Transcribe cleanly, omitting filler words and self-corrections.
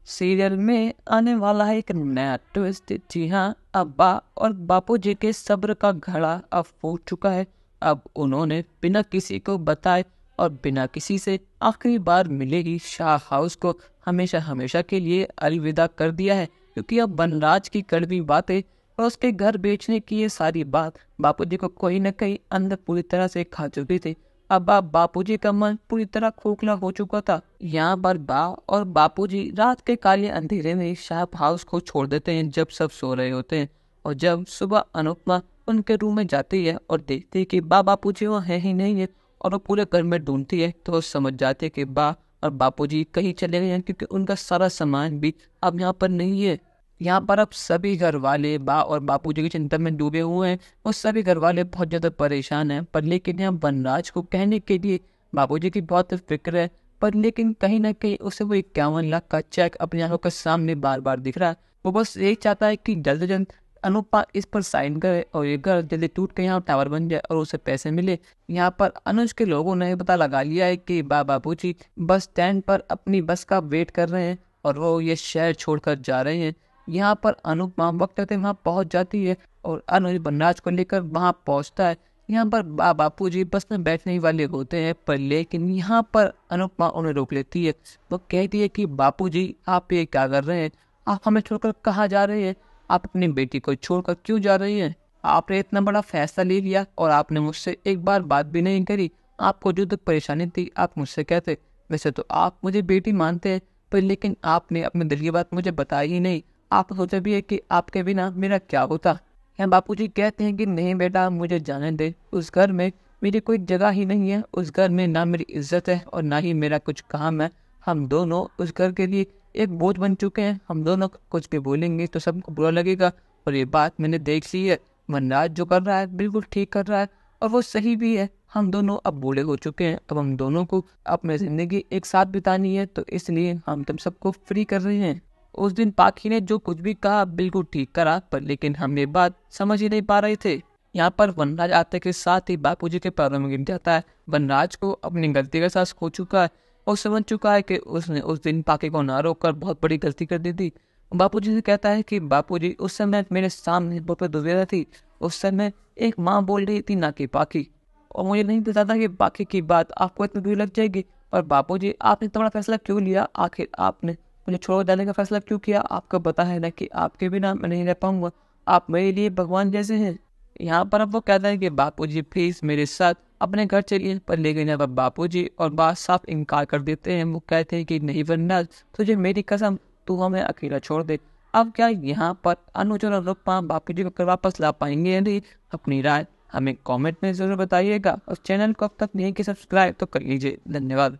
Serial में आने वाला है एक नया ट्विस्ट। जी हाँ, अब बा और बापूजी के सब्र का घड़ा अब फूट चुका है। अब उन्होंने बिना किसी को बताए और बिना किसी से आखिरी बार मिले ही शाह हाउस को हमेशा हमेशा के लिए अलविदा कर दिया है, क्योंकि अब बनराज की कड़वी बातें और उसके घर बेचने की ये सारी बात बापूजी को कोई न कहीं अंदर पूरी तरह से खा चुकी थी। अब बापूजी का मन पूरी तरह खोखला हो चुका था। यहाँ पर बा और बापूजी रात के काले अंधेरे में शाह हाउस को छोड़ देते हैं जब सब सो रहे होते हैं। और जब सुबह अनुपमा उनके रूम में जाती है और देखती है कि बापूजी वो है ही नहीं है, और वो पूरे घर में ढूंढती है, तो वो समझ जाती है कि बा और बापूजी कहीं चले गए हैं, क्योंकि उनका सारा सामान भी अब यहाँ पर नहीं है। यहाँ पर अब सभी घर वाले बा और बापूजी की चिंता में डूबे हुए हैं और सभी घर वाले बहुत ज़्यादा परेशान हैं। पर लेकिन यहाँ बनराज को कहने के लिए बापूजी की बहुत फिक्र है, पर लेकिन कहीं ना कहीं उसे वो 51 लाख का चेक अपनी आंखों के सामने बार बार दिख रहा है। वो बस यही चाहता है कि जल्द से जल्द अनुपमा इस पर साइन करे और ये घर जल्दी टूट के यहाँ टावर बन जाए और उसे पैसे मिले। यहाँ पर अनुज के लोगों ने पता लगा लिया है कि बापूजी बस स्टैंड पर अपनी बस का वेट कर रहे हैं और वो ये शहर छोड़कर जा रहे हैं। यहाँ पर अनुपमा वक्त रहते वहाँ पहुँच जाती है और अनुज बनराज को लेकर वहाँ पहुँचता है। यहाँ पर बापूजी बस में बैठने ही वाले होते हैं, पर लेकिन यहाँ पर अनुपमा उन्हें रोक लेती है। वो कहती है कि बापूजी आप ये क्या कर रहे हैं, आप हमें छोड़कर कहाँ जा रहे हैं, आप अपनी बेटी को छोड़कर क्यों जा रही हैं, आपने इतना बड़ा फैसला ले लिया और आपने मुझसे एक बार बात भी नहीं करी। आपको जो तक परेशानी थी आप मुझसे कहते। वैसे तो आप मुझे बेटी मानते हैं, पर लेकिन आपने अपने दिल की बात मुझे बताई ही नहीं। आप सोचा भी है कि आपके बिना मेरा क्या होता। यहाँ बापूजी कहते हैं कि नहीं बेटा, मुझे जाने दे, उस घर में मेरी कोई जगह ही नहीं है, उस घर में ना मेरी इज्जत है और ना ही मेरा कुछ काम है। हम दोनों उस घर के लिए एक बोझ बन चुके हैं, हम दोनों कुछ भी बोलेंगे तो सबको बुरा लगेगा। और ये बात मैंने देख ली है, मनराज जो कर रहा है बिल्कुल ठीक कर रहा है और वो सही भी है। हम दोनों अब बूढ़े हो चुके हैं, अब हम दोनों को अपनी जिंदगी एक साथ बितानी है, तो इसलिए हम तुम सबको फ्री कर रहे हैं। उस दिन पाखी ने जो कुछ भी कहा बिल्कुल ठीक करा, पर लेकिन हम ये बात समझ ही नहीं पा रहे थे। यहाँ पर वनराज आते के साथ ही बापूजी के पैरों में गिर जाता है। वनराज को अपनी गलती का एहसास हो चुका है और समझ चुका है कि उसने उस दिन पाखी को ना रोककर बहुत बड़ी गलती कर दी थी। बापूजी से कहता है कि बापूजी उस समय मेरे सामने पे दुविधा थी, उस समय एक माँ बोल रही थी ना कि पाखी, और मुझे नहीं पता था कि पाखी की बात आपको इतनी बुरी लग जाएगी। और बापूजी आपने इतना बड़ा फैसला क्यों लिया, आखिर आपने मुझे छोड़ देने का फैसला क्यों किया, आपको पता है ना कि आपके बिना मैं नहीं रह पाऊंगा, आप मेरे लिए भगवान जैसे हैं। यहाँ पर अब वो कहता है कि बापूजी प्लीज मेरे साथ अपने घर चलिए, पर लेकिन अब बापूजी और बात साफ इनकार कर देते हैं। वो कहते हैं कि नहीं वरना तुझे मेरी कसम, तू हमें अकेला छोड़ दे। अब क्या यहाँ पर अनुज और अनुपमा बापूजी को वापस ला पाएंगे या नहीं, अपनी राय हमें कमेंट में जरूर बताइएगा और चैनल को अब तक नहीं कि सब्सक्राइब तो कर लीजिए। धन्यवाद।